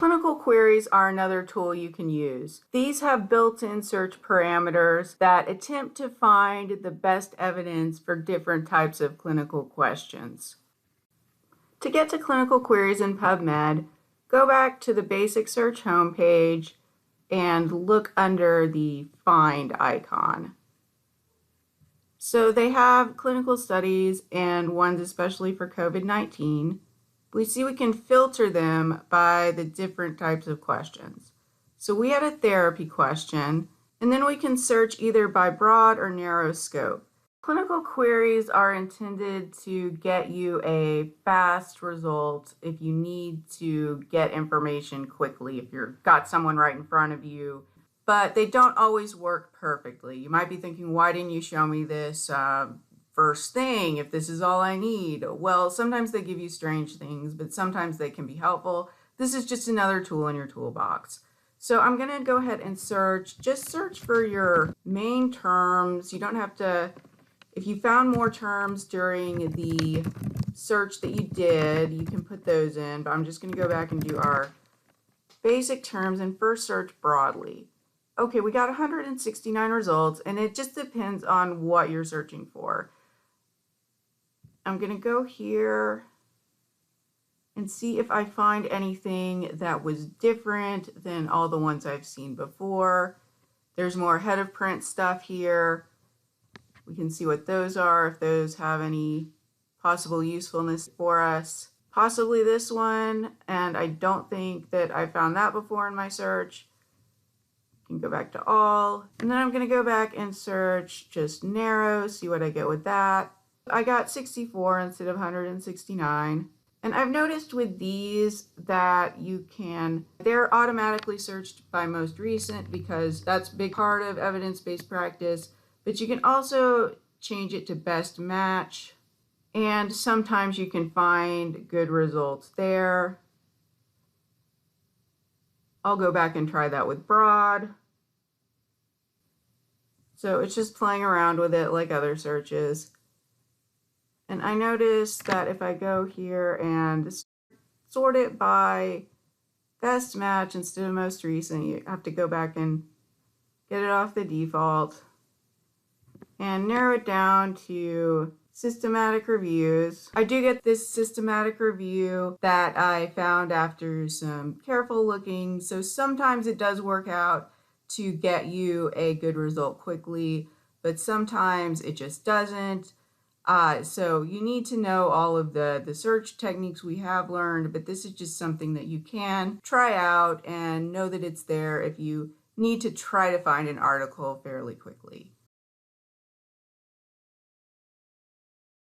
Clinical queries are another tool you can use. These have built-in search parameters that attempt to find the best evidence for different types of clinical questions. To get to clinical queries in PubMed, go back to the basic search homepage and look under the Find icon. So they have clinical studies and ones especially for COVID-19. We see we can filter them by the different types of questions. So we had a therapy question, and then we can search either by broad or narrow scope. Clinical queries are intended to get you a fast result if you need to get information quickly, if you've got someone right in front of you, but they don't always work perfectly. You might be thinking, why didn't you show me this first thing if this is all I need? Well, sometimes they give you strange things, but sometimes they can be helpful. This is just another tool in your toolbox. So I'm going to go ahead and just search for your main terms. You don't have to, if you found more terms during the search that you did, you can put those in, but I'm just going to go back and do our basic terms and first search broadly. Okay, we got 169 results, and it just depends on what you're searching for. I'm going to go here and see if I find anything that was different than all the ones I've seen before. There's more head of print stuff here. We can see what those are, if those have any possible usefulness for us. Possibly this one, and I don't think that I found that before in my search. Can go back to all, and then I'm going to go back and search just narrow, see what I get with that. I got 64 instead of 169. And I've noticed with these that they're automatically searched by most recent because that's a big part of evidence-based practice, but you can also change it to best match, and sometimes you can find good results there. I'll go back and try that with broad. So it's just playing around with it like other searches. And I noticed that if I go here and sort it by best match instead of most recent, you have to go back and get it off the default and narrow it down to systematic reviews. I do get this systematic review that I found after some careful looking, so sometimes it does work out to get you a good result quickly, but sometimes it just doesn't. So you need to know all of the search techniques we have learned, but this is just something that you can try out and know that it's there if you need to try to find an article fairly quickly.